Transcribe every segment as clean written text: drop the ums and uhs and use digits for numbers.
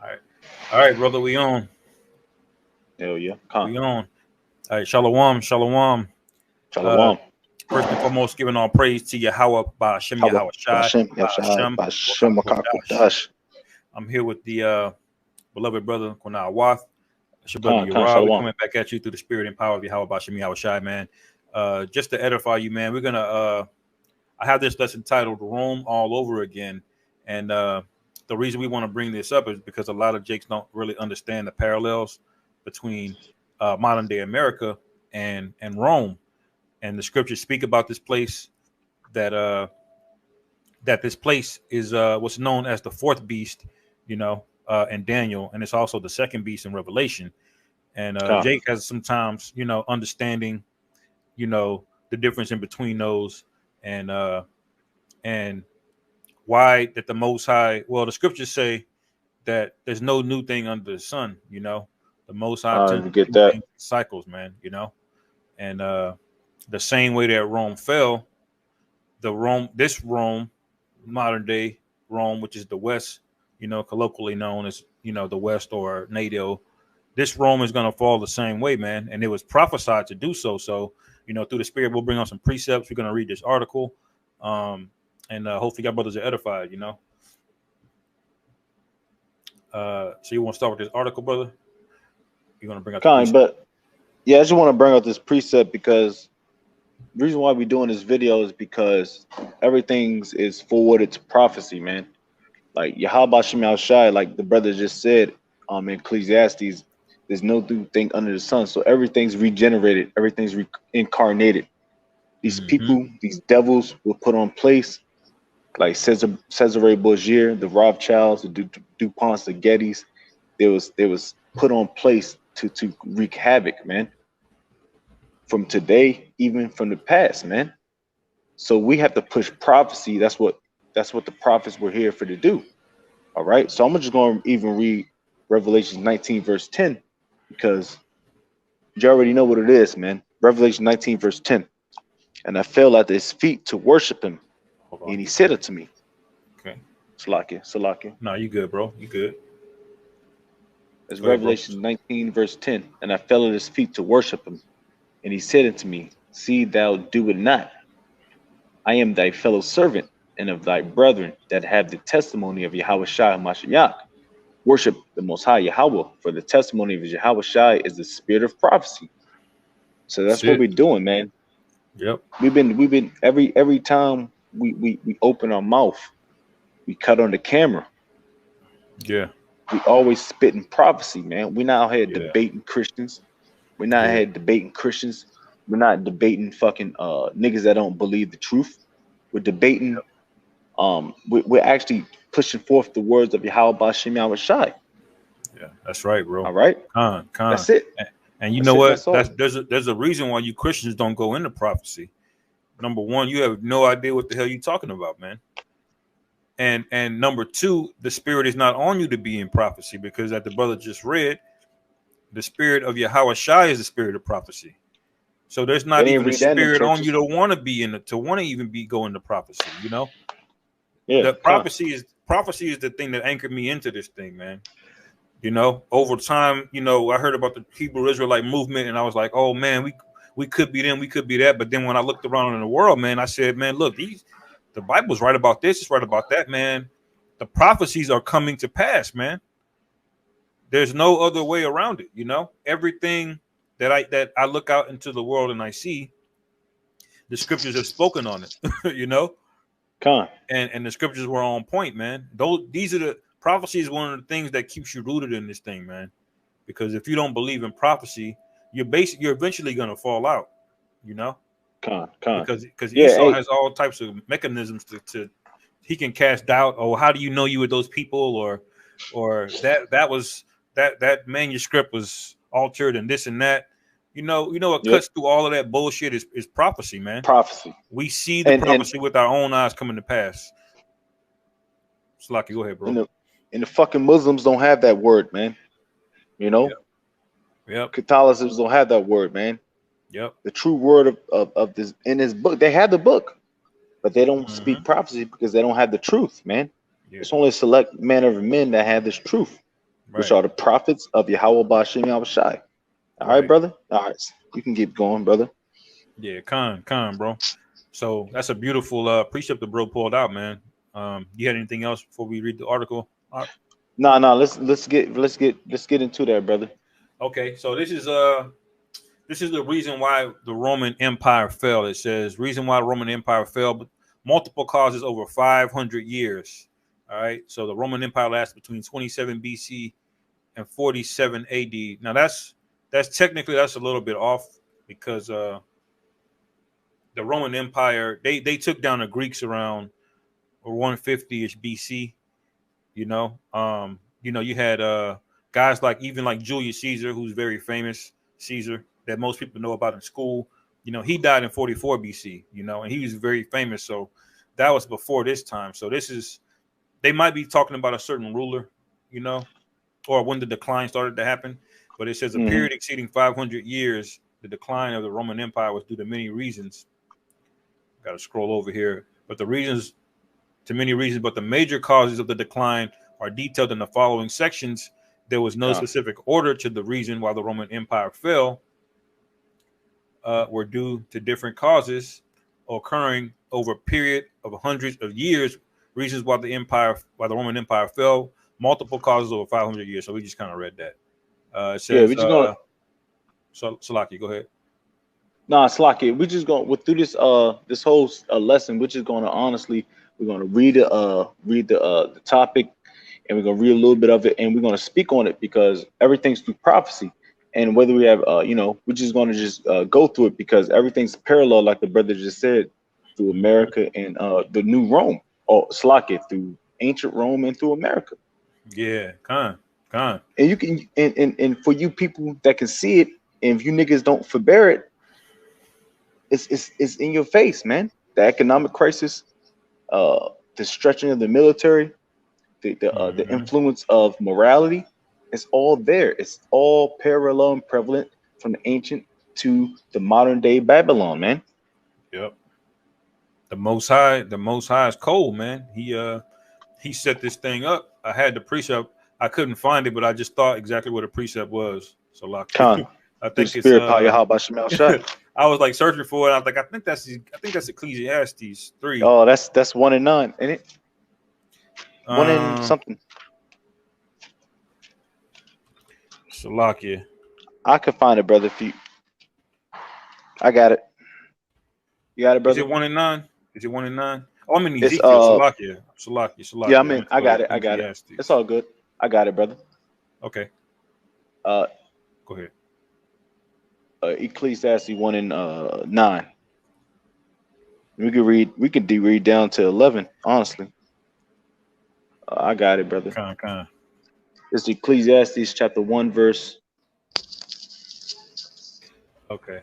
All right, brother. We on. Hell yeah. Con. We on. All right, shalom, shalom. Uh, Shalom. First and foremost, giving all praise to Yahweh by Hashem Hawa. Yahweh Shai Bashem. by Yashai. Hashem Bashem. Wakakwadash. Wakakwadash. I'm here with the beloved brother Kunal Wath. It's your brother Con. Con. Uriah. We're Shalom. coming back at you through the spirit and power of Yahweh by Hashem Yahweh Shai, man. Just to edify you, man, we're gonna I have this lesson titled Rome All Over Again. And the reason we want to bring this up is because a lot of Jakes don't really understand the parallels between modern day America and Rome. And the scriptures speak about this place that that this place is what's known as the fourth beast, in Daniel, and it's also the second beast in Revelation. And Con. Jake has sometimes, understanding, the difference in between those, and why that the Most High. Well, the scriptures say that there's no new thing under the sun. The Most High tends You to get do that. things in cycles, man. And the same way that Rome fell, this Rome, modern day Rome, which is the West, colloquially known as the West or NATO, this Rome is going to fall the same way, man. And it was prophesied to do so. So, through the Spirit, we'll bring on some precepts. We're going to read this article, and hopefully, our brothers are edified. So you want to start with this article, brother? You want to bring out the Con. precept? But yeah, I just want to bring up this precept because the reason why we're doing this video is because everything's is forwarded to prophecy, man. Like Yahweh Shem Shai, like the brother just said, in Ecclesiastes, there's no new thing under the sun. So everything's regenerated, everything's reincarnated. These people, these devils were put on place, like Cesare Borgia, the Rothschilds, the DuPonts, the Gettys. They was put on place to wreak havoc, man. From today, even from the past, man. So we have to push prophecy. That's what the prophets were here for to do. All right. So I'm just going to even read Revelation 19 verse 10 because you already know what it is, man. Revelation 19 verse 10. And I fell at his feet to worship him, Hold on. and he said unto me, Okay. Salakia. No, you good, bro. You good. It's Go ahead, bro. Revelation 19 verse 10. And I fell at his feet to worship him, and he said unto me, see thou do it not. I am thy fellow servant and of thy brethren that have the testimony of Yahweh Shai Mashiach. Worship the Most High Yahweh, for the testimony of Yahweh Shai is the spirit of prophecy. So that's what we're doing, man. Yep. We've been every time we open our mouth, we cut on the camera. Yeah. We always spitting prophecy, man. We're not out here Yeah. debating Christians. We're not out here debating Christians. We're not debating fucking niggas that don't believe the truth. We're debating. We're actually pushing forth the words of Yahweh Bashem Yahweh Shai. Yeah, that's right, bro. All right, Con. that's it. And you That's know it. what? That's all. There's a reason why you Christians don't go into prophecy. Number one, you have no idea what the hell you're talking about, man. And number two, the spirit is not on you to be in prophecy because, as the brother just read, the spirit of Yahweh Shai is the spirit of prophecy. So there's not They didn't even a read that in the spirit on churches. you to want to be in it, to want to even be going to prophecy. Yeah, The prophecy is the thing that anchored me into this thing, man. Over time, I heard about the Hebrew Israelite movement, and I was like, oh man, we could be them, we could be that. But then when I looked around in the world, man, I said, man, look, the Bible's right about this, it's right about that, man. The prophecies are coming to pass, man. There's no other way around it, Everything that I look out into the world and I see, the scriptures have spoken on it, Con. And the scriptures were on point, man. These are the prophecy is one of the things that keeps you rooted in this thing, man. Because if you don't believe in prophecy, you're eventually gonna fall out, Con. Because Yeah, Esau hey, has all types of mechanisms to he can cast doubt. Oh, how do you know you were those people? Or that manuscript was altered and this and that. What yep. cuts through all of that bullshit is prophecy, man. Prophecy. We see the prophecy with our own eyes coming to pass. Slocky, go ahead, bro. And the fucking Muslims don't have that word, man. Yep. Catholicism don't have that word, man. Yep. The true word of this in this book. They have the book, but they don't speak prophecy because they don't have the truth, man. Yeah. It's only a select manner of men that have this truth. which are the prophets of Yahweh Bashim Yahushai. All right, brother. All right, you can keep going, brother. Yeah, con, bro. So that's a beautiful precept the bro pulled out, man. You had anything else before we read the article? No. Let's get into that, brother. Okay, so this is the reason why the Roman Empire fell. It says reason why the Roman Empire fell, but multiple causes over 500 years. All right, so the Roman Empire lasted between 27 BC and 47 AD. Now that's technically a little bit off because the Roman Empire they took down the Greeks around 150ish BC. You had guys like Julius Caesar, who's very famous, Caesar, that most people know about in school. He died in 44 BC, and he was very famous. So that was before this time. So they might be talking about a certain ruler, or when the decline started to happen. But it says a period exceeding 500 years, the decline of the Roman Empire was due to many reasons. Got to scroll over here. But the major causes of the decline are detailed in the following sections. There was no specific order to the reason why the Roman Empire fell. Were due to different causes occurring over a period of hundreds of years. Reasons why the Roman Empire fell. Multiple causes over 500 years. So we just kind of read that. It says, we just going. Salaki, go ahead. Nah, Salaki, we just going through this this whole lesson. We're just going to we're going to read the topic, and we're going to read a little bit of it, and we're going to speak on it because everything's through prophecy. And whether we have, we're just going to go through it because everything's parallel, like the brother just said, through America and the new Rome, or Salaki, through ancient Rome and through America. Yeah, con. And you can, and for you people that can see it, and if you niggas don't forbear it, it's in your face, man. The economic crisis, the stretching of the military, the influence of morality, it's all there. It's all parallel and prevalent from the ancient to the modern day Babylon, man. Yep. The Most High is cold, man. He set this thing up. I had the precept. I couldn't find it, but I just thought exactly what the precept was. So like, I think it's I was like searching for it. I was like, I think that's Ecclesiastes 3. Oh, that's 1 and 9, isn't it? 1 and something. Salakia. I could find it, brother. If you, I got it. You got it, brother. Is it 1 and 9? Is it 1 and 9? Oh, I'm in Ezekiel. Salakia. Yeah, I got it. It's all good. I got it, brother. Okay. Go ahead. Ecclesiastes 1 and 9. We could read down to 11. Honestly, I got it, brother. Con. It's Ecclesiastes chapter 1 verse. Okay.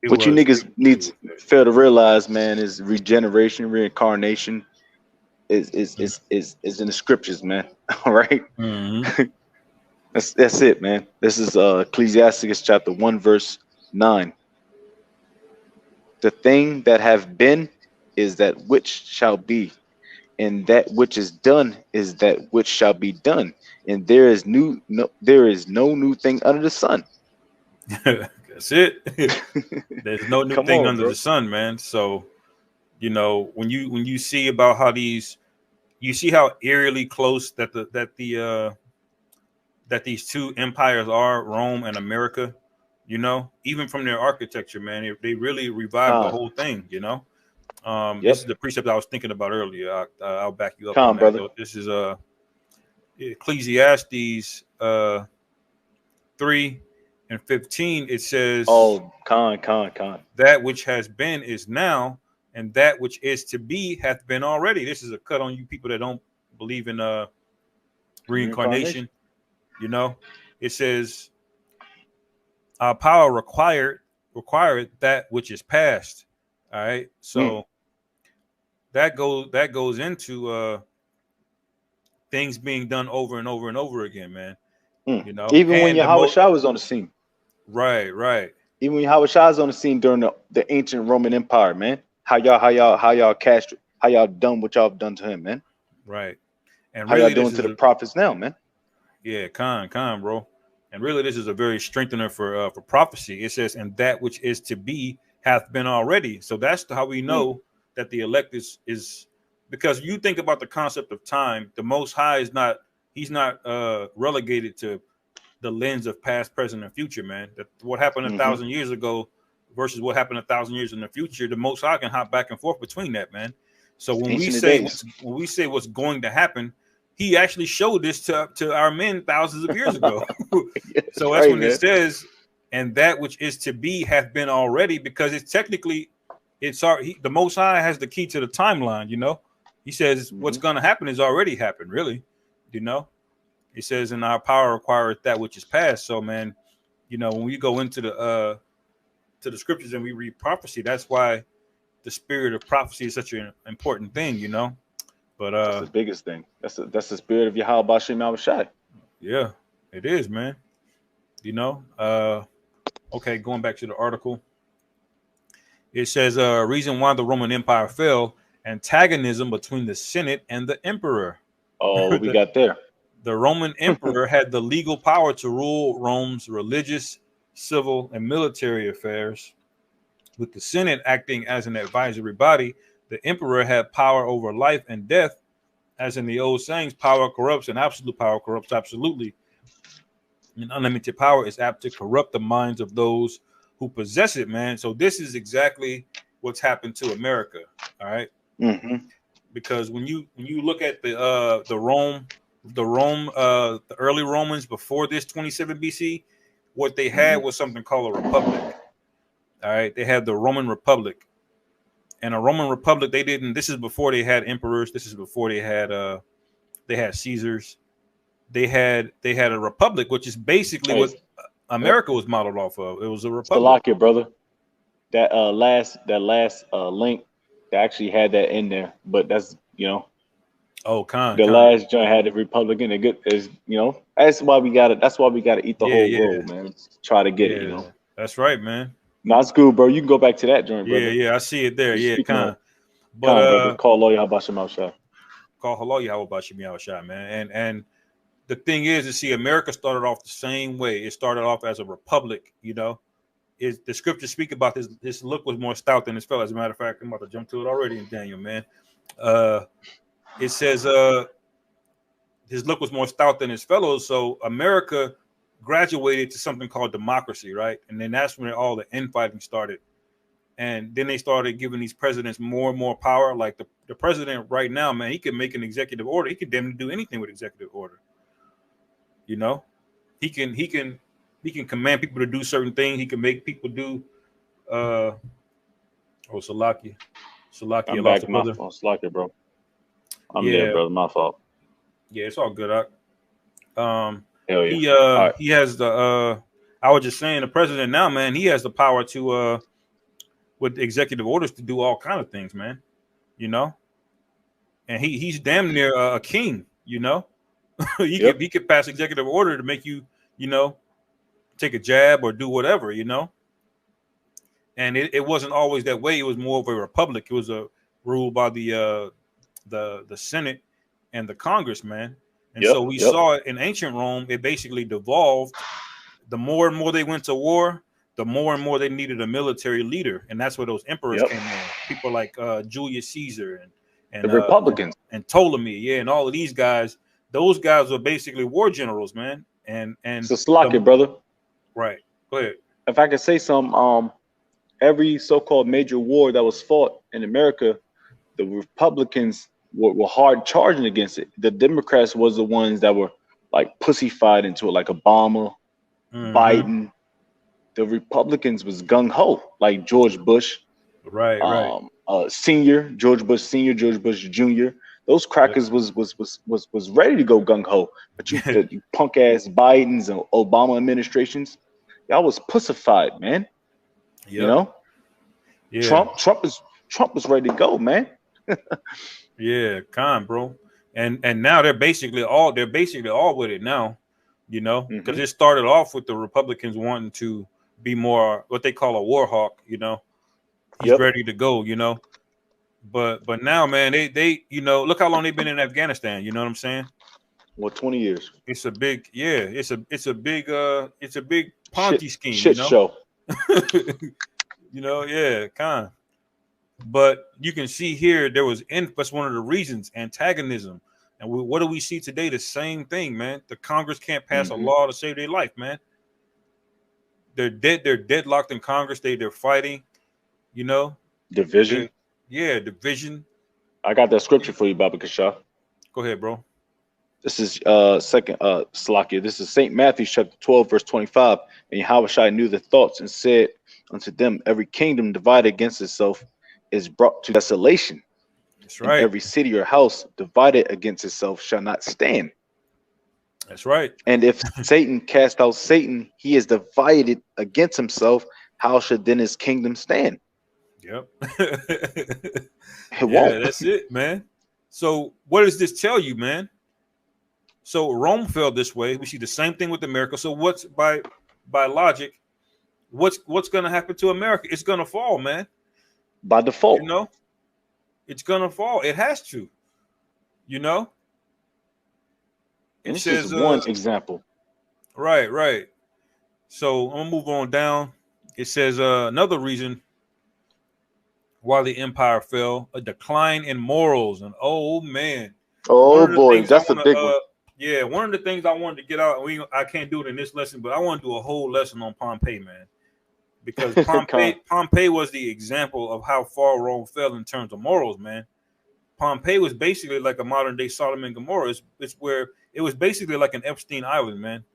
What you niggas need to fail to realize, man, is regeneration, reincarnation is in the scriptures, man. All right. That's it, man. This is Ecclesiastes chapter 1 verse 9. The thing that have been is that which shall be, and that which is done is that which shall be done, and there is no new thing under the sun. That's it. There's no new thing under the sun, man. So, when you see about how you see how eerily close that these two empires are, Rome and America. Even from their architecture, man, they really revived the whole thing. This is the precept I was thinking about earlier. I'll back you up on that, brother. This is Ecclesiastes 3 and 15. It says, con. That which has been is now, and that which is to be hath been already. This is a cut on you people that don't believe in reincarnation. It says, our power required that which is past. All right, so that goes into things being done over and over and over again, man. Even when Yahweh Shah was on the scene. Right. Even when Yahweh Shah was on the scene during the ancient Roman Empire, man. How y'all done what y'all have done to him, man. Right. And how y'all doing to the prophets now, man. Yeah, bro. And really, this is a very strengthener for prophecy. It says, "And that which is to be hath been already." So that's how we know that the elect is because you think about the concept of time. The Most High is not. He's not relegated to the lens of past, present, and future. Man, that what happened 1,000 years ago versus what happened 1,000 years in the future. The Most High can hop back and forth between that, man. So when we say what's going to happen, he actually showed this to our men thousands of years ago. So that's right, when it says, "And that which is to be hath been already," because it's technically, the Most High has the key to the timeline. You know, he says what's going to happen is already happened. Really, you know, it says, "And our power requireth that which is past." So, man, you know, when we go into the scriptures and we read prophecy, that's why the spirit of prophecy is such an important thing. You know. But that's the biggest thing. That's the spirit of Yahweh Bashim Yahushai. Yeah, it is, man. You know. Okay, going back to the article. It says reason why the Roman Empire fell: antagonism between the Senate and the emperor. Oh, what we got there. The Roman emperor had the legal power to rule Rome's religious, civil, and military affairs. With the Senate acting as an advisory body, the emperor had power over life and death. As in the old sayings, power corrupts and absolute power corrupts absolutely. And unlimited power is apt to corrupt the minds of those who possess it, man. So this is exactly what's happened to America. All right. Because when you look at the early Romans before this 27 BC, what they had was something called a republic. All right. They had the Roman Republic. And a Roman Republic, this is before they had emperors. This is before they had Caesars. They had a republic, which is basically what America was modeled off of. It was a republic. Salakia, brother. That last link, they actually had that in there, but that's, you know. The last joint had the Republican. Is, you know, that's why we gotta eat the whole roll, man. Try to get it, you know. That's right, man. No, it's good, bro. You can go back to that joint, brother. Yeah, I see it there. Yeah, But call Lo Yahweh Bashim Yahushai. Call Hello Yahweh Bashim Yahushai, man. And the thing is, see, America started off the same way. It started off as a republic, you know. The scriptures speak about his look was more stout than his fellow. As a matter of fact, I'm about to jump to it already in Daniel, man. It says his look was more stout than his fellows. So America graduated to something called democracy, right? And then that's when all the infighting started. And then they started giving these presidents more and more power. Like the president right now, man, he can make an executive order. He can damn near do anything with executive order. You know, he can command people to do certain things. He can make people do. Salaki, I'm back. My fault. Salaki, bro. I'm there, brother. My fault. Yeah, it's all good. Hell yeah. Right. He has the. I was just saying, the president now, man, he has the power to, with executive orders, to do all kind of things, man. You know, and he's damn near a king. You know, he could pass executive order to make you, you know, take a jab or do whatever, you know. And it wasn't always that way. It was more of a republic. It was a rule by the Senate and the Congress, man. And so we saw it in ancient Rome. It basically devolved. The more and more they went to war, the more and more they needed a military leader, and that's where those emperors came in. People like Julius Caesar and the Republicans and Ptolemy, and all of these guys. Those guys were basically war generals, man. And so Slack brother. Right. Go ahead. If I could say some, every so-called major war that was fought in America, the Republicans were hard charging against it. The Democrats was the ones that were like pussyfied into it, like Obama, Biden. The Republicans was gung ho, like George Bush, right. Senior, George Bush Senior, George Bush Jr. Those crackers was ready to go gung ho, but you punk ass Bidens and Obama administrations, y'all was pussified, man. You know, Trump was ready to go, man. Bro, and now they're basically all with it now, you know, because it started off with the Republicans wanting to be more what they call a war hawk, you know. He's ready to go, you know. But now, man, they you know, look how long they've been in Afghanistan, you know what I'm saying? Well, 20 years. It's a big, yeah. It's a big Ponzi scheme. Shit show. You know, yeah, kind. But you can see here there was that's one of the reasons, antagonism. And what do we see today? The same thing, man. The Congress can't pass a law to save their life, man. They're deadlocked in Congress. They're fighting, you know. Division. Yeah, division. I got that scripture for you, Baba Kasha. Go ahead, bro. This is second Salakia. This is St. Matthew chapter 12, verse 25. And Yahweh knew the thoughts and said unto them, every kingdom divided against itself is brought to desolation. That's right. And every city or house divided against itself shall not stand. That's right. And if Satan cast out Satan, he is divided against himself. How should then his kingdom stand? Yep. It won't. That's it, man. So what does this tell you, man? So Rome fell this way. We see the same thing with America. So what's by logic, what's going to happen to America? It's going to fall, man. By default. You know, it's going to fall. It has to, you know. This is one example. Right. So I'm going to move on down. It says another reason why the empire fell, a decline in morals. And oh, man. Oh, boy, that's a big one. Yeah, one of the things I wanted to get out, I can't do it in this lesson, but I want to do a whole lesson on Pompeii, man. Because Pompeii was the example of how far Rome fell in terms of morals, man. Pompeii was basically like a modern day Sodom and Gomorrah. It's where it was basically like an Epstein Island, man.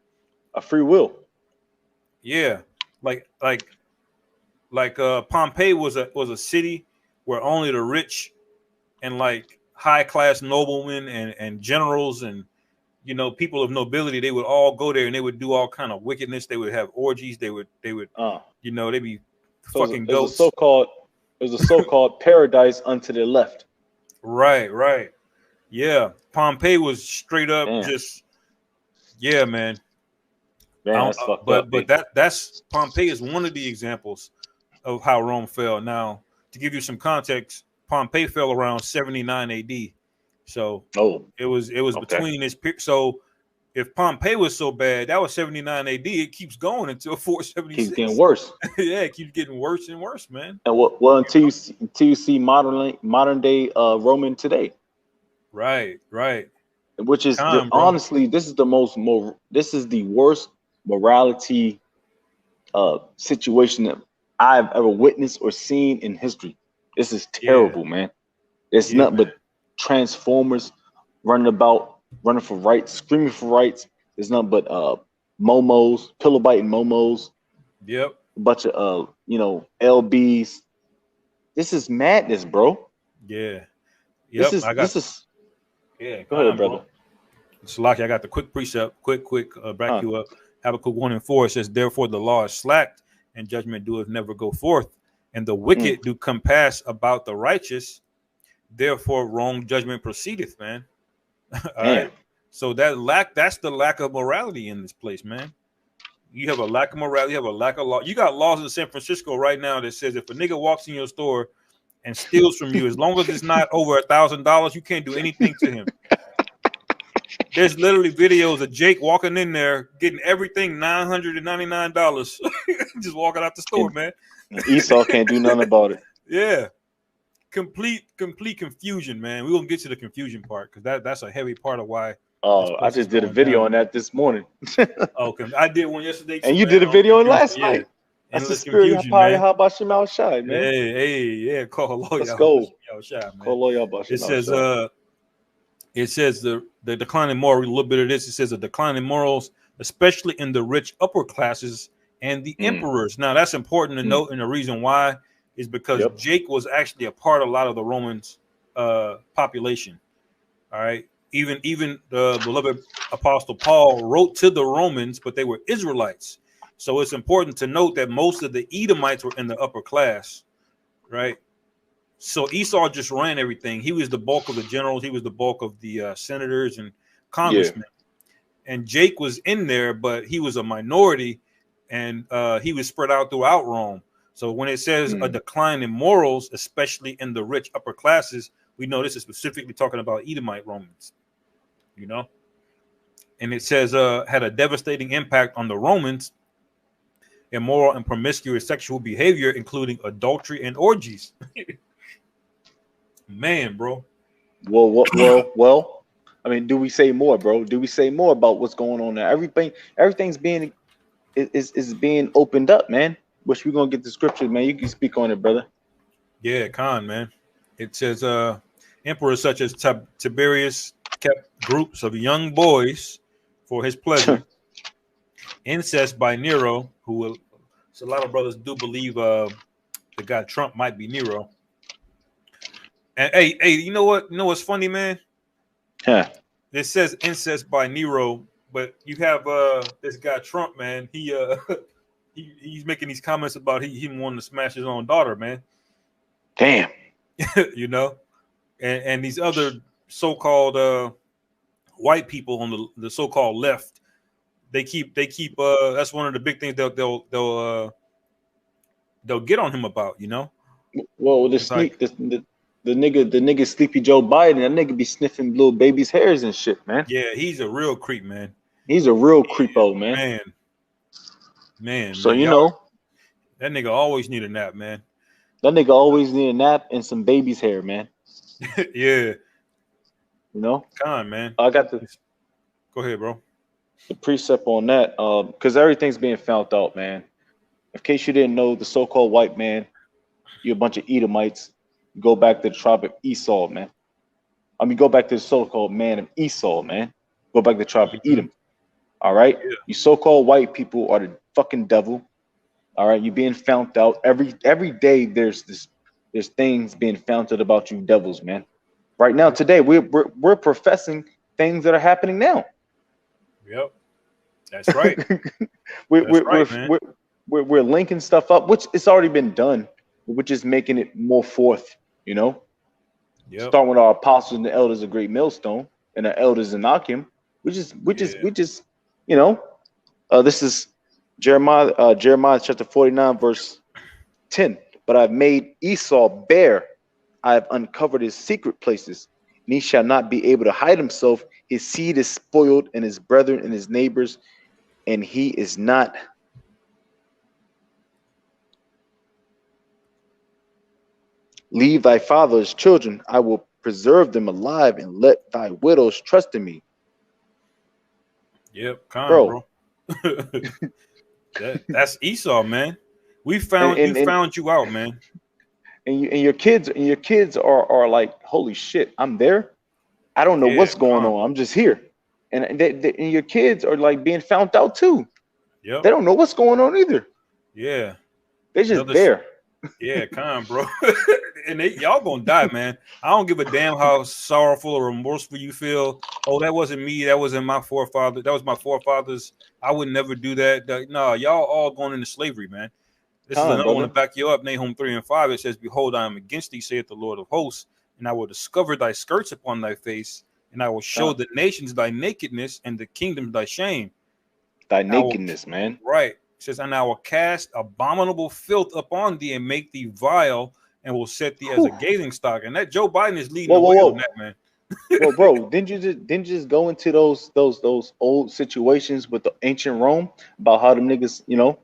A free will. Yeah, like Pompeii was a city where only the rich and like high class noblemen and generals and, you know, people of nobility, they would all go there and they would do all kind of wickedness. They would have orgies. They would you know, they'd be fucking goats. It was a so-called paradise unto the left. Right. Yeah. Pompeii was straight up just, yeah, man. That's Pompeii is one of the examples of how Rome fell. Now, to give you some context, Pompeii fell around 79 AD. So it was between this period. So if Pompeii was so bad, that was 79 AD. It keeps going until 476. Keeps getting worse. Yeah, it keeps getting worse and worse, man. And until you see modern day Roman today. Right. Which is honestly, this is the worst morality situation that I've ever witnessed or seen in history. This is terrible, man. It's nothing but transformers running for rights, screaming for rights. There's nothing but momos, pillow biting momos. Yep. A bunch of LBs. This is madness, bro. Yeah. Yep. Go ahead, brother. It's lucky. I got the quick precept. Quick, back you up. Habakkuk 1:4. It says, therefore the law is slacked, and judgment doeth never go forth, and the wicked do compass about the righteous. Therefore, wrong judgment proceedeth, man. All right. So that's the lack of morality in this place, man. You have a lack of morality, you have a lack of law. You got laws in San Francisco right now that says if a nigga walks in your store and steals from you, as long as it's not over $1,000, you can't do anything to him. There's literally videos of Jake walking in there getting everything $999, just walking out the store, man. Esau can't do nothing about it. Yeah. Complete confusion, man. We're gonna get to the confusion part because that's a heavy part of why. Oh, I just did a video on that this morning. Okay, I did one yesterday too, and you did a video last night. That's the spirit of how about Shemal Shai, man. Hey, call lawyer. Let's go. Call lawyer. It says the decline in moral. A little bit of this. It says a decline in morals, especially in the rich upper classes and the emperors. Now that's important to note, and the reason why is because Jake was actually a part of a lot of the Romans' population. All right. Even the beloved Apostle Paul wrote to the Romans, but they were Israelites. So it's important to note that most of the Edomites were in the upper class, right? So Esau just ran everything. He was the bulk of the generals. He was the bulk of the senators and congressmen. Yeah. And Jake was in there, but he was a minority, and he was spread out throughout Rome. So when it says a decline in morals, especially in the rich upper classes, we know this is specifically talking about Edomite Romans, you know? and it says had a devastating impact on the Romans. Immoral and promiscuous sexual behavior, including adultery and orgies. Man, bro. Well. I mean, do we say more, bro? Do we say more about what's going on there? Everything's being is being opened up, man. Which we're gonna get the scripture, man. You can speak on it, brother. Yeah, Khan, man. It says emperors such as Tiberius kept groups of young boys for his pleasure. Incest by Nero, so a lot of brothers do believe the guy Trump might be Nero. And hey, you know what? You know what's funny, man? Yeah. It says incest by Nero, but you have this guy Trump, man. He's making these comments about him wanting to smash his own daughter, man. Damn. You know, and these other so-called white people on the so-called left. They keep that's one of the big things they'll get on him about, you know. Well, the nigga Sleepy Joe Biden, that nigga be sniffing little babies' hairs and shit, man. Yeah, he's a real creep, man. He's a real creepo, man. Man. So you know, that nigga always need a nap, man. That nigga always need a nap and some baby's hair, man. Yeah. You know? Come on, man. I got the. Go ahead, bro. The precept on that, because everything's being found out, man. In case you didn't know, the so-called white man, you're a bunch of Edomites. Go back to the tribe of Esau, man. I mean, go back to the so-called man of Esau, man. Go back to the tribe of Edom. All right? Yeah. You so-called white people are the fucking devil. All right? You're being found out. Every day there's things being found out about you devils, man. Right now, today, we're professing things that are happening now. Yep. That's right. We're linking stuff up, which it's already been done. We're just making it more forth, you know. Yep. Starting with our apostles and the elders of Great Millstone and the elders in Akim. We just, you know. This is Jeremiah chapter 49, verse 10. But I've made Esau bare. I have uncovered his secret places, and he shall not be able to hide himself. His seed is spoiled, and his brethren and his neighbors, and he is not. Leave thy father's children. I will preserve them alive, and let thy widows trust in me. Yep, bro. That's Esau, man. We found you out, man. And your kids are like, holy shit, I'm there. I don't know what's going on. I'm just here. And your kids are like being found out too. Yep. They don't know what's going on either. Yeah. They just there. Yeah, bro. And y'all gonna die, man. I don't give a damn how sorrowful or remorseful you feel. Oh, that wasn't me. That wasn't my forefather. That was my forefathers. I would never do that. No, y'all all going into slavery, man. This is another one to back you up. Nahum 3:5. It says, "Behold, I am against thee, saith the Lord of hosts, and I will discover thy skirts upon thy face, and I will show the nations thy nakedness and the kingdoms thy shame." Thy nakedness, man. Right. It says, "And I will cast abominable filth upon thee and make thee vile, and will set thee as a gazing stock." And that Joe Biden is leading the way on that, man. Well, bro, didn't you just go into those old situations with the ancient Rome about how them niggas, you know?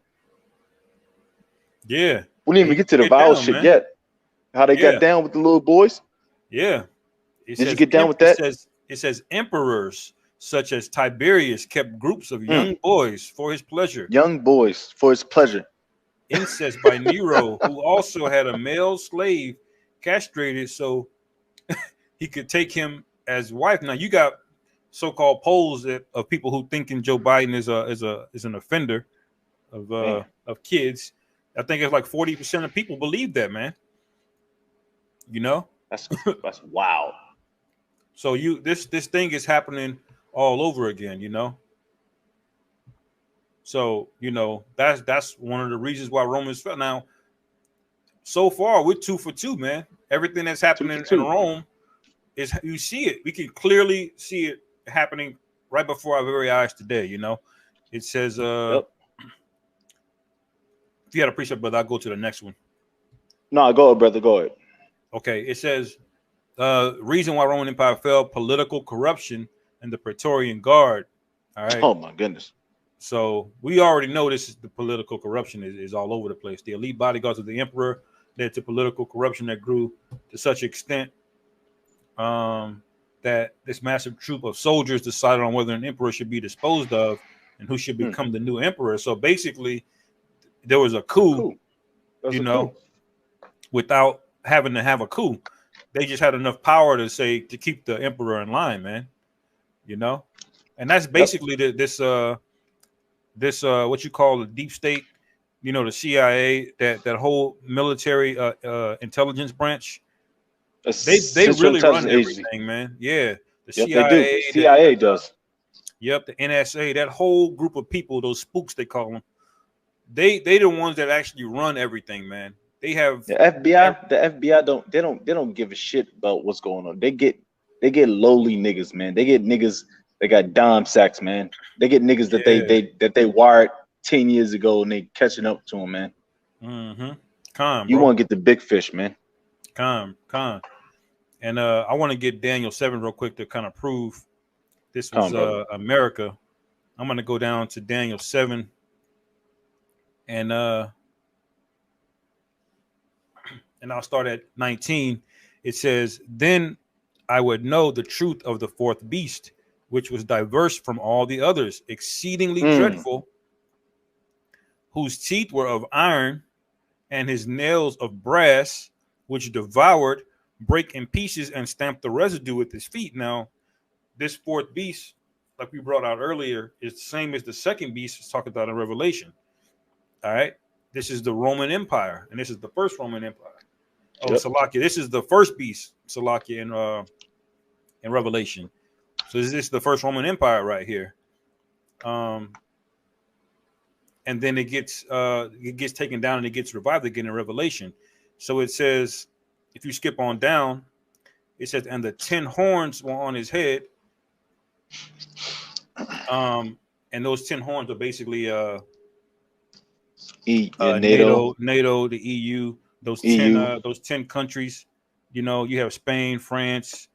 Yeah. We didn't even get to the vile shit yet. How they got down with the little boys. Yeah. Did you get down with that? It says emperors such as Tiberius kept groups of young boys for his pleasure. Young boys for his pleasure. Incest by Nero, who also had a male slave castrated so he could take him as wife. Now you got so-called polls of people who thinking Joe Biden is an offender of kids. I think it's like 40% of people believe that, man. You know, that's wow. So this thing is happening all over again, you know. So you know that's one of the reasons why Romans fell. Now, so far we're 2 for 2, man. Everything that's happening in Rome is you see it. We can clearly see it happening right before our very eyes today. You know, it says If you had a precept, brother, I'll go to the next one. No, go ahead, brother. Go ahead. Okay, it says reason why Roman Empire fell: political corruption and the Praetorian Guard All right. Oh my goodness. So we already know this is the political corruption is all over the place. The elite bodyguards of the emperor led to political corruption that grew to such extent that this massive troop of soldiers decided on whether an emperor should be disposed of and who should become the new emperor. So basically, there was a coup, Cool. That's you a know, coup. without having to have a coup. They just had enough power to say to keep the emperor in line, man. You know, and that's basically this what you call the deep state, you know, the CIA, that whole military intelligence branch. They really run everything, man. Yeah, the CIA, they do. CIA does. Yep, the NSA, that whole group of people, those spooks they call them. They the ones that actually run everything, man. They have the FBI. The FBI don't give a shit about what's going on. They get lowly niggas, man. They get niggas. They got dime sacks, man. They get niggas that they wired 10 years ago and they catching up to them, man. Calm, you bro. want to get the big fish, man. Calm. And I want to get Daniel 7 real quick to kind of prove this was America. I'm going to go down to Daniel 7 and I'll start at 19. It says, "Then I would know the truth of the fourth beast, which was diverse from all the others, exceedingly dreadful, whose teeth were of iron and his nails of brass, which devoured, break in pieces, and stamped the residue with his feet." Now, this fourth beast, like we brought out earlier, is the same as the second beast it's talked about in Revelation. All right. This is the Roman Empire, and this is the first Roman Empire. Oh, Salakia. This is the first beast, Salakia, in Revelation. So this is the first Roman Empire right here. And then it gets taken down and it gets revived again in Revelation. So it says, if you skip on down, it says, "And the 10 horns were on his head." And those 10 horns are basically NATO, the EU, those 10 countries. You know, you have Spain, France,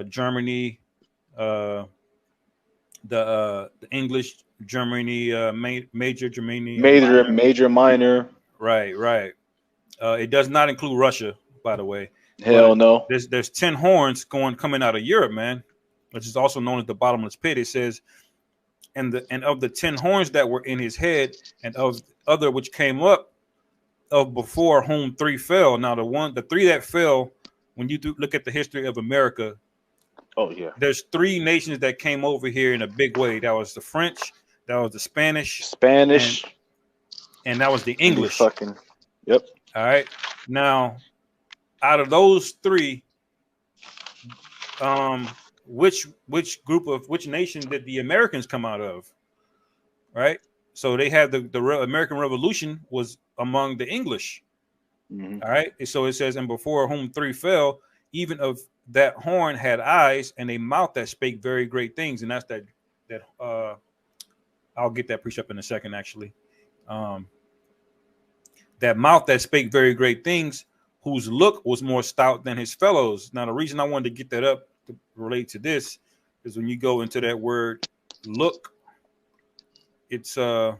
Germany, the English, Germany, major Germany, major, minor. Right. It does not include Russia, by the way. Hell no. There's 10 horns coming out of Europe, man, which is also known as the bottomless pit. It says, and of the 10 horns that were in his head, and of other which came up, of before whom 3 fell. Now the 3 that fell, when you look at the history of America, there's 3 nations that came over here in a big way. That was the French, that was the Spanish, and that was the English. Yep. All right. Now, out of those 3, which nation did the Americans come out of? Right. So they had the American Revolution was among the English. All right. So it says, and before whom 3 fell, even of that horn had eyes and a mouth that spake very great things. And that's that I'll get that precept in a second, actually. That mouth that spake very great things, whose look was more stout than his fellows. Now, the reason I wanted to get that up to relate to this is when you go into that word look, it's chazab.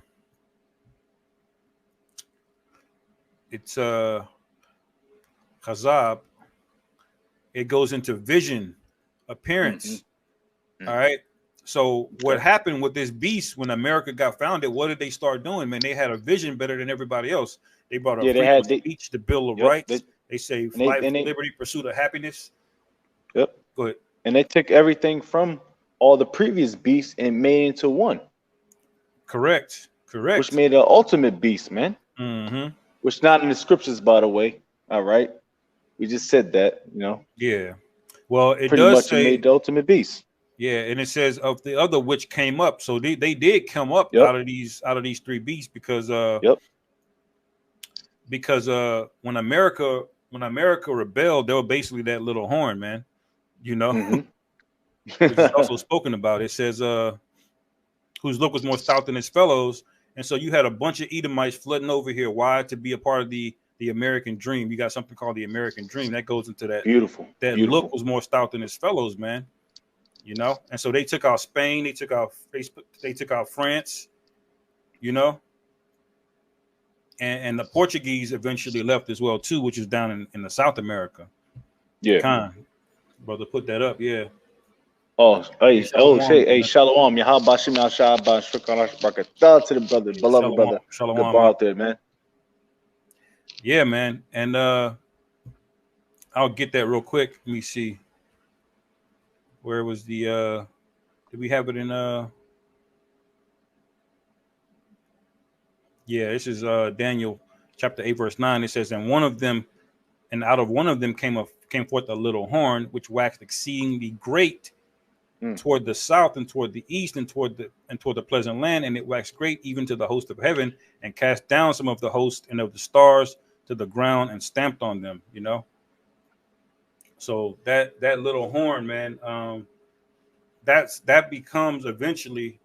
It goes into vision, appearance. All right. So what happened with this beast when America got founded? What did they start doing? Man, they had a vision better than everybody else. They brought up speech, the Bill of Rights. They say life, liberty, pursuit of happiness. Yep. Go ahead. And they took everything from all the previous beasts and made it into one. Correct. Which made an ultimate beast, man. Which not in the scriptures, by the way. All right. We just said that, you know. Yeah. Well, it pretty does much say made the ultimate beast. Yeah, and it says of the other which came up. So they did come up out of these 3 beasts because when America rebelled, they were basically that little horn, man. You know, which is also spoken about. It says whose look was more stout than his fellows, and so you had a bunch of Edomites flooding over here. Why? To be a part of the American dream. You got something called the American dream that goes into that. Beautiful. Look was more stout than his fellows, man. you know. And so they took out Spain, they took out France, you know. And the Portuguese eventually left as well too, which is down in the South America. Yeah. Khan, brother, put that up. Yeah. Oh, hey, Shalom, shit, hey, man. Shalom, Yahaba Shim Al Shaba, Shukran Barakatah to the brother, beloved Shalom, brother, shalom, good bar out there, man. Yeah, man. And I'll get that real quick. Let me see. Where was the did we have it in yeah, this is Daniel chapter 8, verse 9. It says, and out of one of them came forth a little horn, which waxed exceedingly great toward the south and toward the east and toward the pleasant land, and it waxed great even to the host of heaven, and cast down some of the host and of the stars to the ground and stamped on them, you know. So that little horn, man, that becomes eventually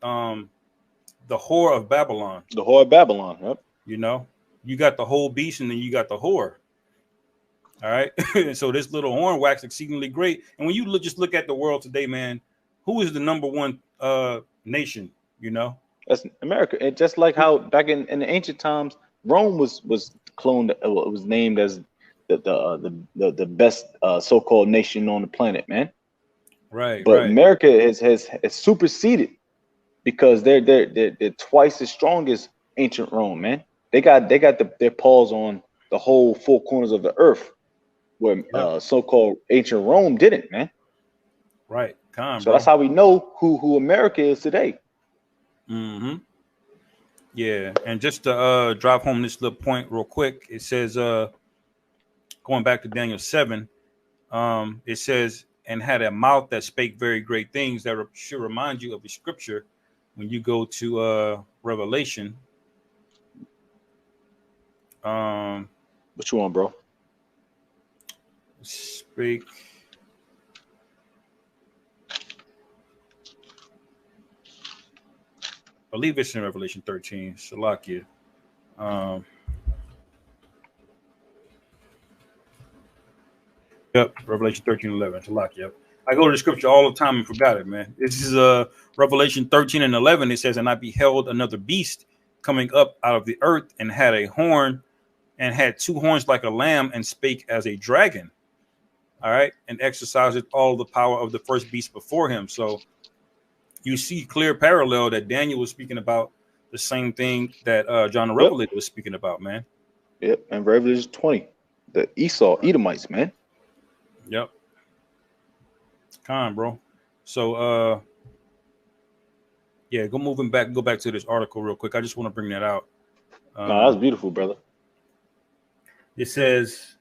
the whore of Babylon. The whore of Babylon, yep. You know, you got the whole beast and then you got the whore. All right. So this little horn waxed exceedingly great. And when you just look at the world today, man, who is the number one nation? You know, that's America. And just like how back in the ancient times, Rome was cloned. It was named as the best so-called nation on the planet, man. Right. But right. America has superseded because they're twice as strong as ancient Rome, man. They got their paws on the whole four corners of the earth, where so-called ancient Rome didn't, man. Right. So that's how we know who America is today. Mm-hmm. Yeah, and just to drive home this little point real quick, it says, going back to Daniel 7, it says, and had a mouth that spake very great things, that should remind you of the scripture when you go to Revelation. What you want, bro? Speak. I believe it's in Revelation 13. Salakia. Yep, Revelation 13:11. Salakia. Yep. I go to the scripture all the time and forgot it, man. This is Revelation 13:11. It says, and I beheld another beast coming up out of the earth, and had a horn, and had two horns like a lamb, and spake as a dragon. All right, and exercised all the power of the first beast before him. So you see clear parallel that Daniel was speaking about the same thing that John the Revelator was speaking about, man. Yep, and Revelation 20, the Edomites, man. Yep. Come on, bro. So yeah, go back to this article real quick. I just want to bring that out. No, that's beautiful, brother. It says,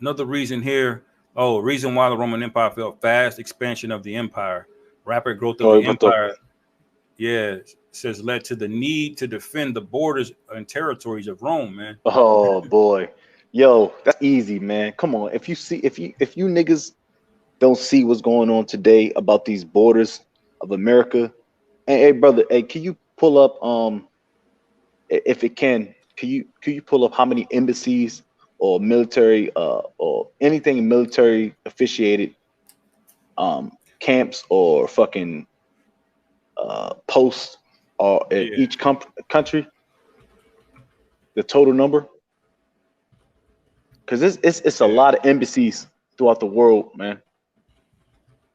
another reason here. Oh, reason why the Roman Empire fell: fast expansion of the empire, rapid growth of the empire. Yeah, it says led to the need to defend the borders and territories of Rome, man. Oh boy, yo, that's easy, man. Come on, if you niggas don't see what's going on today about these borders of America, hey brother, hey, can you pull up if it can you pull up how many embassies or military or anything military officiated camps or fucking posts or each country, the total number? Because it's a lot of embassies throughout the world, man.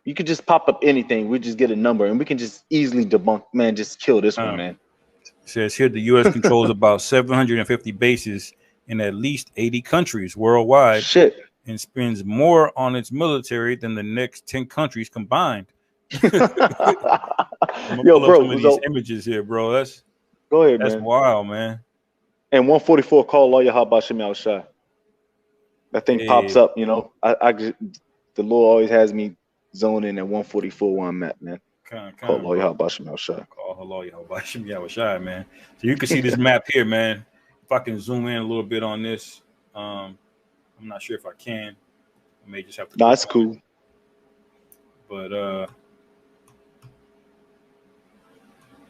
You could just pop up anything, we just get a number and we can just easily debunk, man, just kill this one, man. It says here the U.S. controls about 750 bases in at least 80 countries worldwide. Shit. And spends more on its military than the next 10 countries combined. I'm gonna pull up some of these images here, bro. Go ahead, that's man. wild, man. And 144 call Lawyer Habba Shemi Al Shai. That thing pops up, you know. The Lord always has me zoning at 144 where I'm at, man. Call Lawyer Habba Shemi Al Shai. Call Lawyer Habba Shemi Al Shai, man. So you can see this map here, man. If I can zoom in a little bit on this, I'm not sure if I can. I may just have to. No, that's cool. But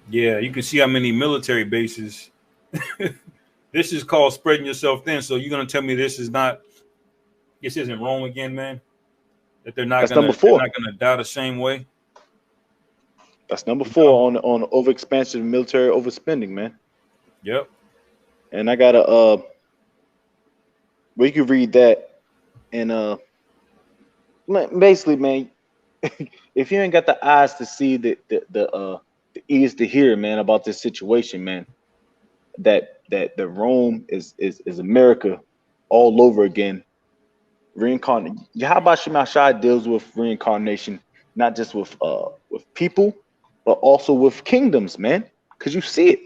yeah, you can see how many military bases This is called spreading yourself thin. So you're gonna tell me this isn't Rome again, man? That they're not gonna die the same way. That's number 4 on overexpansion, military overspending, man. Yep. And I gotta well, you can read that, and basically, man, if you ain't got the eyes to see the ears to hear, man, about this situation, man, that the Rome is America all over again. Reincarnate. Yahweh Shema Shai deals with reincarnation, not just with people, but also with kingdoms, man. Because you see it.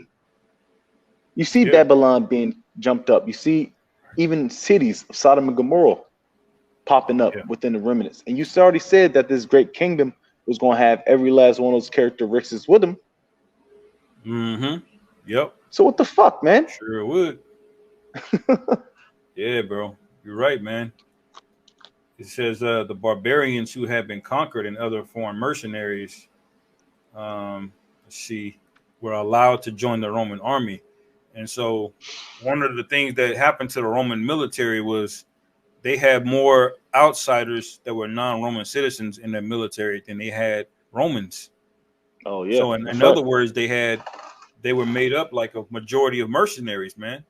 You see Babylon being jumped up. You see even cities of Sodom and Gomorrah popping up within the remnants. And you already said that this great kingdom was going to have every last one of those characteristics with them. Mm-hmm. Yep. So what the fuck, man? Sure would. Yeah, bro. You're right, man. It says the barbarians who have been conquered and other foreign mercenaries, were allowed to join the Roman army. And so one of the things that happened to the Roman military was they had more outsiders that were non-Roman citizens in their military than they had Romans. Oh, yeah. So in other words, they were made up like a majority of mercenaries, man.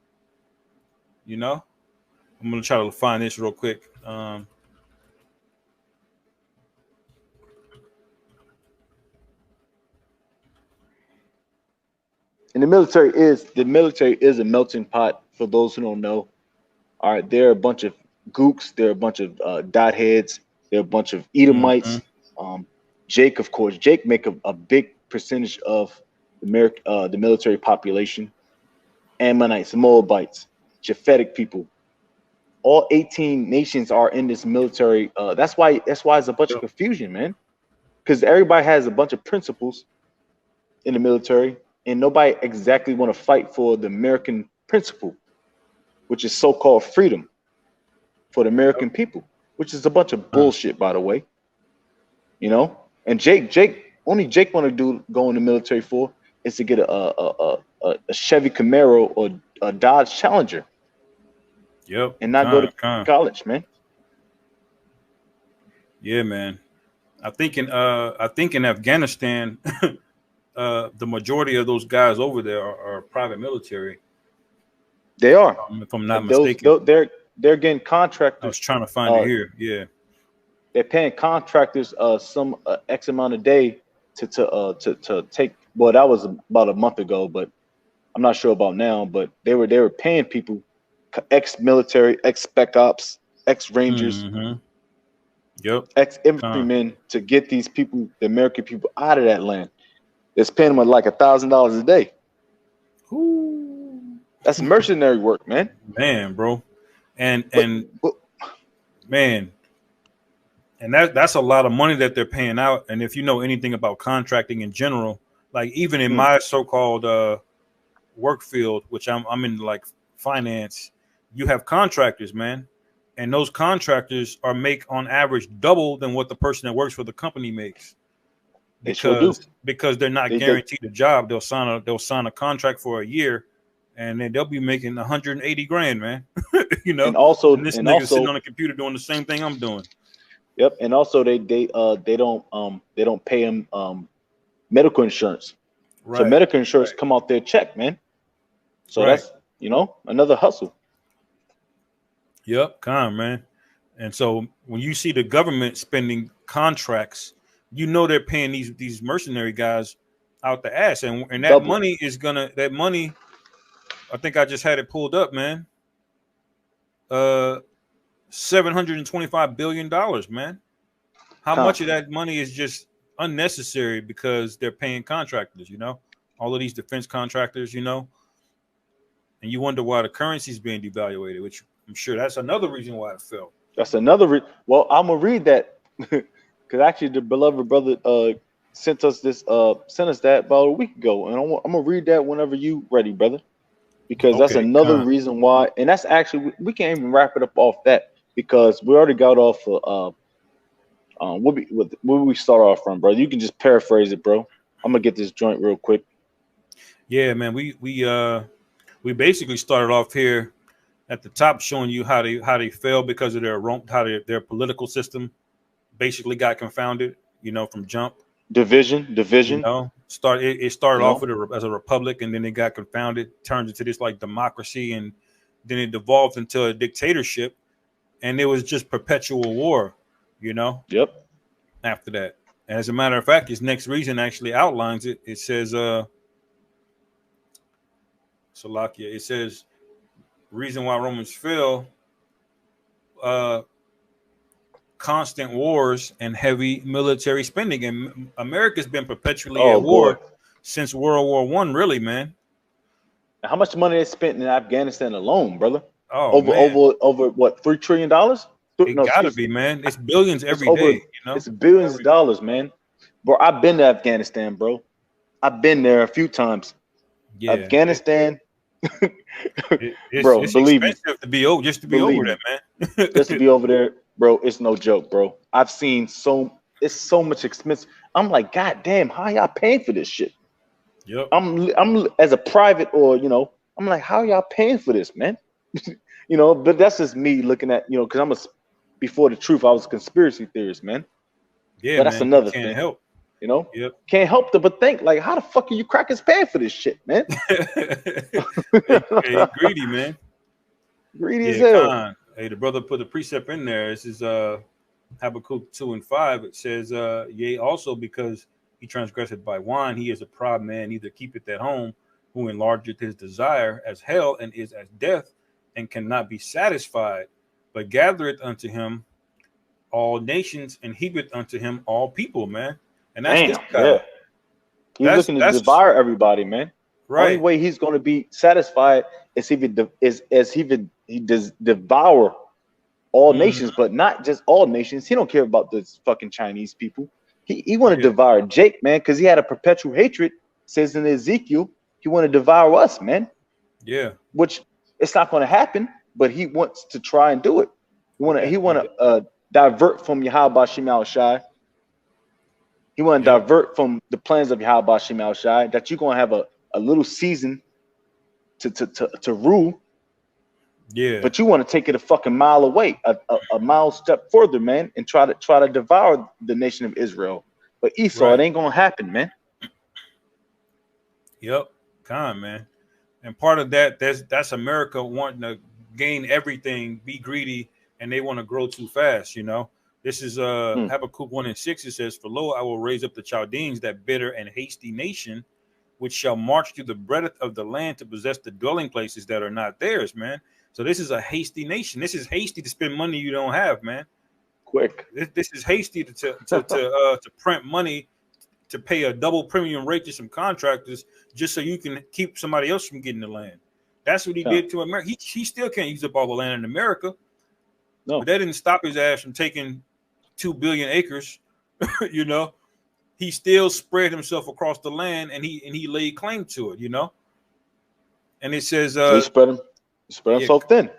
You know? I'm going to try to find this real quick. And the military is a melting pot for those who don't know. All right, there are a bunch of gooks, there are a bunch of dot heads, there are a bunch of Edomites. Jake, of course, make a big percentage of the military population. Ammonites, Moabites, Japhetic people. All 18 nations are in this military. That's why it's a bunch of confusion, man. Because everybody has a bunch of principles in the military, and nobody exactly want to fight for the American principle, which is so-called freedom for the American people, which is a bunch of bullshit, by the way. You know, and Jake want to go in the military for is to get a Chevy Camaro or a Dodge Challenger. Yep. And not go to college, man. Yeah, man. I think in Afghanistan, the majority of those guys over there are private military. They are, if I'm not mistaken. They're getting contractors. I was trying to find it here. Yeah, they're paying contractors some X amount a day to take. Well, that was about a month ago, but I'm not sure about now. But they were paying people, ex-military, ex-spec ops, ex-rangers, ex-infantrymen to get these people, the American people, out of that land. It's paying them like $1,000 a day. Ooh. That's mercenary work, man. Man, bro, and man, and that's a lot of money that they're paying out. And if you know anything about contracting in general, like even in my so-called work field, which I'm in, like finance, you have contractors, man, and those contractors make on average double than what the person that works for the company makes. Because they're not guaranteed a job. They'll sign a contract for a year, and then they'll be making 180 grand, man. You know, and this nigga sitting on a computer doing the same thing I'm doing. Yep, and also they don't pay them medical insurance. Right. So medical insurance come out their check, man. So that's another hustle. Yep, man. And so when you see the government spending contracts, you know they're paying these mercenary guys out the ass, and that money is I think I just had it pulled up, man. $725 billion, man. How much of that money is just unnecessary because they're paying contractors, all of these defense contractors, and you wonder why the currency is being devaluated, which I'm sure that's another reason why it fell. That's another well, I'm gonna read that because actually the beloved brother sent us that about a week ago, and I'm gonna read that whenever you ready, brother. Because that's another reason why, and that's actually we can't even wrap it up off that because we already got off where we start off from, bro. You can just paraphrase it, bro. I'm gonna get this joint real quick. Yeah, man. We we basically started off here at the top showing you how they fell because of their political system basically got confounded, you know, from jump. Division. You know, it started off know? with as a republic, and then it got confounded, turned into this like democracy, and then it devolved into a dictatorship, and it was just perpetual war, you know. Yep. After that, and as a matter of fact, his next reason actually outlines it. It says, Salakia. It says, reason why Romans fell. Constant wars and heavy military spending, and America's been perpetually at war since World War I. Really, man. How much money they spent in Afghanistan alone, brother? Oh, over what, $3 trillion? It gotta be, man. It's billions every day. You know, it's billions of dollars, man. Bro, I've been to Afghanistan, bro. I've been there a few times. Yeah, Afghanistan. Bro, it's believe me, to be over, just to be over there, man. Just to be over there, bro. It's no joke, bro. I've seen it's so much expense. I'm like, God damn, how y'all paying for this shit? Yep. I'm as a private, or you know, I'm like, how y'all paying for this, man? You know, but that's just me looking at, you know, because before the truth, I was a conspiracy theorist, man. Yeah, but that's another thing. Can't help. You know, yep. Can't help but think, like, how the fuck are you crackers paying for this shit, man? Hey, greedy, man. Greedy as hell. Hey, the brother put the precept in there. This is Habakkuk 2:5. It says, yea, also because he transgressed by wine, he is a proud man, neither keepeth at home, who enlargeth his desire as hell, and is as death, and cannot be satisfied, but gathereth unto him all nations, and heapeth unto him all people, man. And that's this guy. Yeah. He's looking to devour everybody, man. Right. The only way he's going to be satisfied is if he does devour all nations, but not just all nations. He don't care about this fucking Chinese people. He want to devour Jake, man, because he had a perpetual hatred. Says in Ezekiel, he want to devour us, man. Yeah. Which it's not going to happen, but he wants to try and do it. He want to divert from Yahweh Shema Shai. He want to divert from the plans of Yahweh Shema Shai, that you're going to have a little season to rule. Yeah. But you want to take it a fucking mile away, a mile step further, man, and try to devour the nation of Israel. But Esau, It ain't going to happen, man. Yep. Man. And part of that's America wanting to gain everything, be greedy, and they want to grow too fast, you know. This is Habakkuk 1:6. It says, for lo, I will raise up the Chaldeans, that bitter and hasty nation, which shall march through the breadth of the land to possess the dwelling places that are not theirs, man. So this is a hasty nation. This is hasty to spend money you don't have, man. Quick. This is hasty to print money to pay a double premium rate to some contractors just so you can keep somebody else from getting the land. That's what he did to America. He still can't use up all the land in America. No, but that didn't stop his ass from taking 2 billion acres. You know, he still spread himself across the land, and he laid claim to it. You know, and it says he spread himself thin.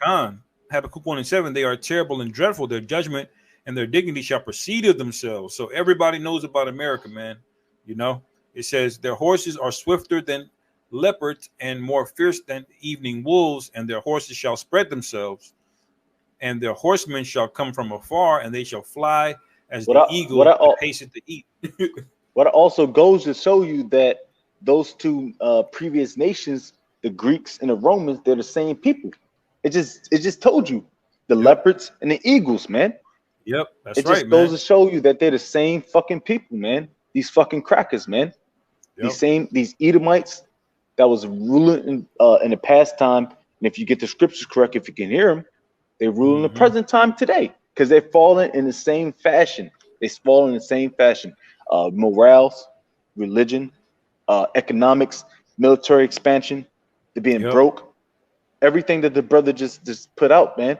Habakkuk 1:7. They are terrible and dreadful. Their judgment and their dignity shall proceed of themselves. So everybody knows about America, man. You know, it says their horses are swifter than leopards and more fierce than evening wolves, and their horses shall spread themselves, and their horsemen shall come from afar, and they shall fly as the eagle that hasteth to eat. What also goes to show you that those two previous nations, the Greeks and the Romans, they're the same people. It just told you the leopards and the eagles, man. Yep, that's right. It just goes to show you that they're the same fucking people, man. These fucking crackers, man. Yep. These Edomites that was ruling in the past time, and if you get the scriptures correct, if you can hear them, they rule in the present time today because they're falling in the same fashion. They fall in the same fashion. Morals, religion, economics, military expansion, they're being broke. Everything that the brother just put out, man.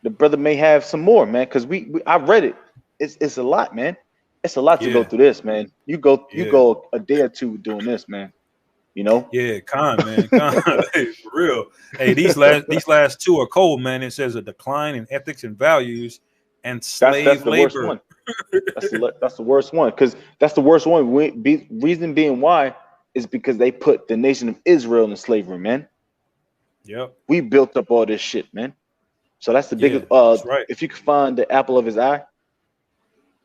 The brother may have some more, man, because I read it. It's a lot, man. It's a lot to go through this, man. You go a day or two doing this, man. You know? Yeah, man. For real. Hey, these last two are cold, man. It says a decline in ethics and values and slave labor. That's the worst one, because that's the worst one. Reason being why is because they put the nation of Israel in slavery, man. Yep. We built up all this shit, man. So that's the biggest. That's right. If you could find the apple of his eye.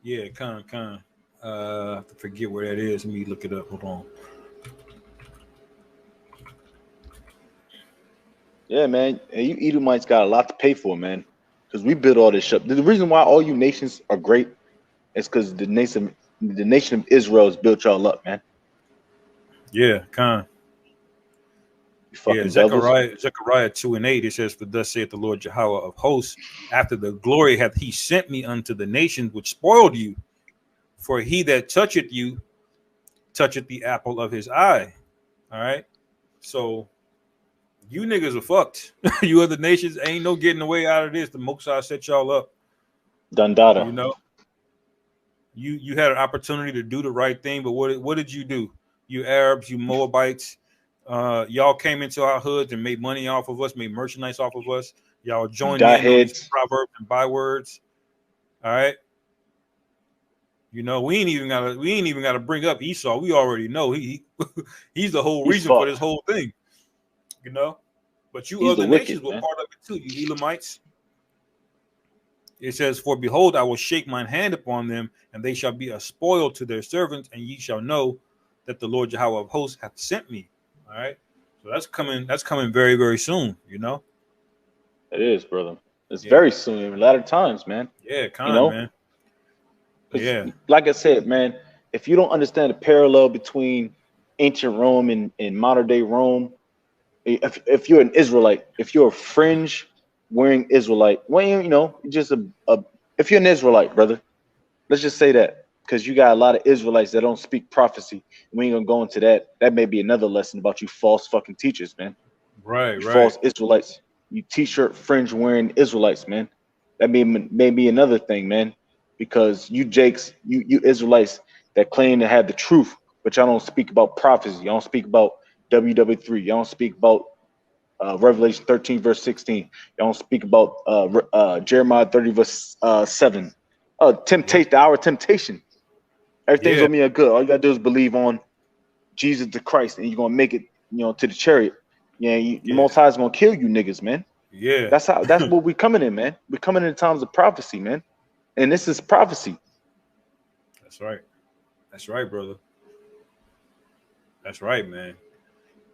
Yeah, I have to forget where that is. Let me look it up. Hold on. Yeah, man. And you Edomites got a lot to pay for, man. Because we built all this shit. The reason why all you nations are great is because the nation of Israel has built y'all up, man. Yeah, Yeah, Zechariah 2:8, it says, "For thus saith the Lord Jehovah of hosts, after the glory hath he sent me unto the nations which spoiled you. For he that toucheth you, toucheth the apple of his eye." All right. So you niggas are fucked. You other nations ain't no getting away out of this. The Most High set y'all up. Dundada. You know, you had an opportunity to do the right thing, but what did you do? You Arabs, you Moabites, y'all came into our hoods and made money off of us, made merchandise off of us. Y'all joined in on these proverbs and bywords. All right. You know, we ain't even gotta bring up Esau. We already know he's the whole reason for this whole thing. You know, but you other nations were part of it too, you Elamites. It says, "For behold, I will shake mine hand upon them, and they shall be a spoil to their servants, and ye shall know that the Lord Jehovah of hosts hath sent me." All right. So that's coming very, very soon, you know? It is, brother. It's very soon in a lot of times, man. Yeah, man. Yeah. Like I said, man, if you don't understand the parallel between ancient Rome and modern day Rome, if you're an Israelite, if you're a fringe wearing Israelite, well, you know, just if you're an Israelite, brother, let's just say that, because you got a lot of Israelites that don't speak prophecy. We ain't gonna go into that. That may be another lesson about you false fucking teachers, man. Right. False Israelites. You t-shirt fringe wearing Israelites, man. That may be another thing, man. Because you Jakes, you Israelites that claim to have the truth, but y'all don't speak about prophecy. Y'all don't speak about WW3. Y'all don't speak about Revelation 13 verse 16. Y'all don't speak about Jeremiah 30 verse 7. Temptation, the hour of temptation. Everything's gonna be good. All you gotta do is believe on Jesus the Christ, and you're gonna make it, you know, to the chariot. Yeah, Most High is gonna kill you niggas, man. Yeah, that's what we coming in, man. We're coming in times of prophecy, man. And this is prophecy. That's right, brother. That's right, man.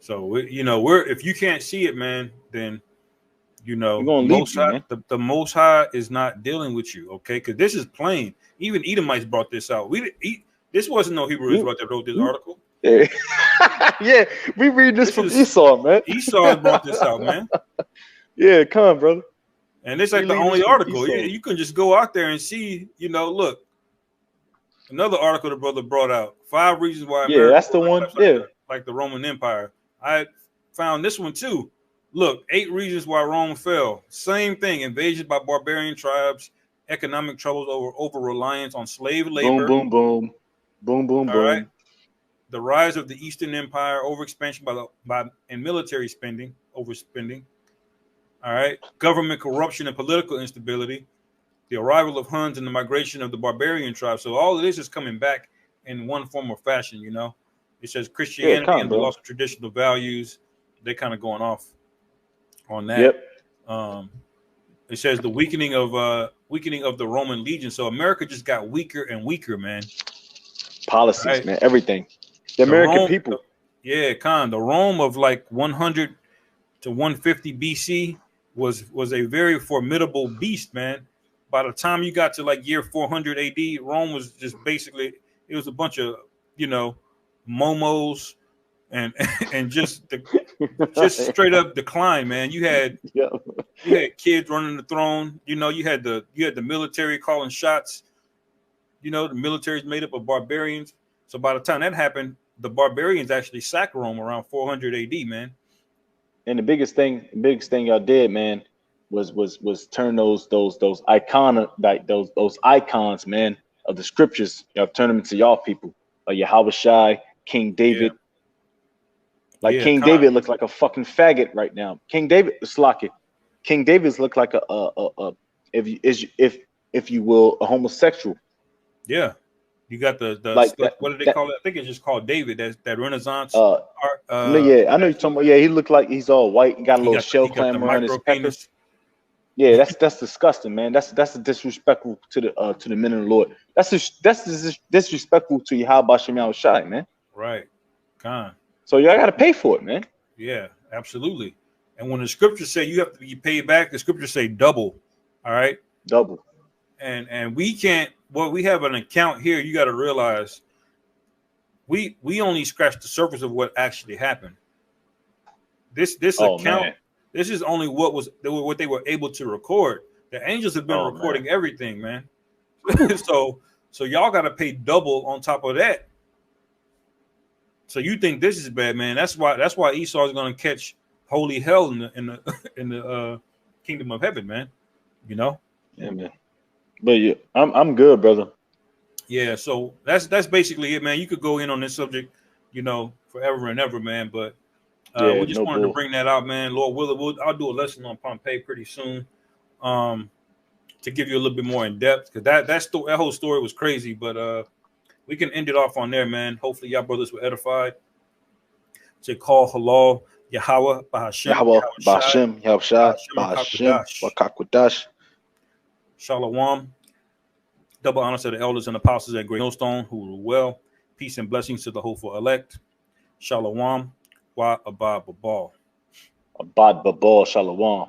So if you can't see it, man, then the Most High is not dealing with you, okay? Because this is plain. Even Edomites brought this out. This wasn't no Hebrew Israelite that wrote this article. Yeah, yeah, we read this from Esau, man. Esau brought this out, man. Yeah, come on, brother. And it's like the only article. You can just go out there and see, look, another article the brother brought out. 5 reasons why America that's the one. Like the Roman Empire. I found this one too. Look, 8 reasons why Rome fell. Same thing. Invasions by barbarian tribes, economic troubles over reliance on slave labor. Boom, boom, boom. Boom, boom, boom. All right. The rise of the Eastern Empire, overexpansion and military spending, overspending. All right. Government corruption and political instability. The arrival of Huns and the migration of the barbarian tribes. So all of this is coming back in one form or fashion, It says Christianity and the loss of traditional values. They're kind of going off on that. Yep. It says the weakening of the Roman legion. So America just got weaker and weaker, man. Policies, man, everything. The American people. Yeah, the Rome of like 100 to 150 BC was a very formidable beast, man. By the time you got to like year 400 AD, Rome was just basically, it was a bunch of, momos and just straight up decline, man. You had kids running the throne. You had the military calling shots. The military is made up of barbarians. So by the time that happened, the barbarians actually sacked Rome around 400 AD, man. And the biggest thing y'all did, man, was turn those icons, man, of the scriptures. Y'all turn them into y'all people, like Yahweh Shai, King David. King David looks like a fucking faggot right now. King David's look like if you will, a homosexual. Yeah. You got the Like what do they that. call it? I think it's just called David. That Renaissance Uh, art. no, yeah, I know you're talking about. Yeah, he looked like he's all white. He got a little shell He got the clamor on his micro pecker. penis. Yeah, that's disgusting, man. That's disrespectful to the men of the Lord. That's disrespectful to Yahweh Shem Yahweh Shai, man. Right. Con. So y'all got to pay for it, man. Yeah, absolutely. And when the scriptures say you have to be paid back, the scriptures say double. All right. Double. And we can't. Well, we have an account here. You got to realize we only scratched the surface of what actually happened. This account. Man. This is only what they were able to record. The angels have been recording everything, man. so y'all got to pay double on top of that. So you think this is bad, man? That's why Esau is going to catch holy hell in the kingdom of heaven, man. You know? Yeah, man. But yeah, I'm good, brother. Yeah. So that's basically it, man. You could go in on this subject, you know, forever and ever, man. But we just wanted to bring that out, man. Lord willing, I'll do a lesson on Pompeii pretty soon, to give you a little bit more in depth, because that whole story was crazy. But we can end it off on there, man. Hopefully, y'all brothers were edified. To call halal Yahweh Bahashem, Yahweh Bahashem, Yahweh Bahashem, Wakakwadash. Shalom. Double honor to the elders and apostles at Great Millstone who rule well. Peace and blessings to the hopeful elect. Shalom. Wa Abad Babal. Abad Babal. Shalom.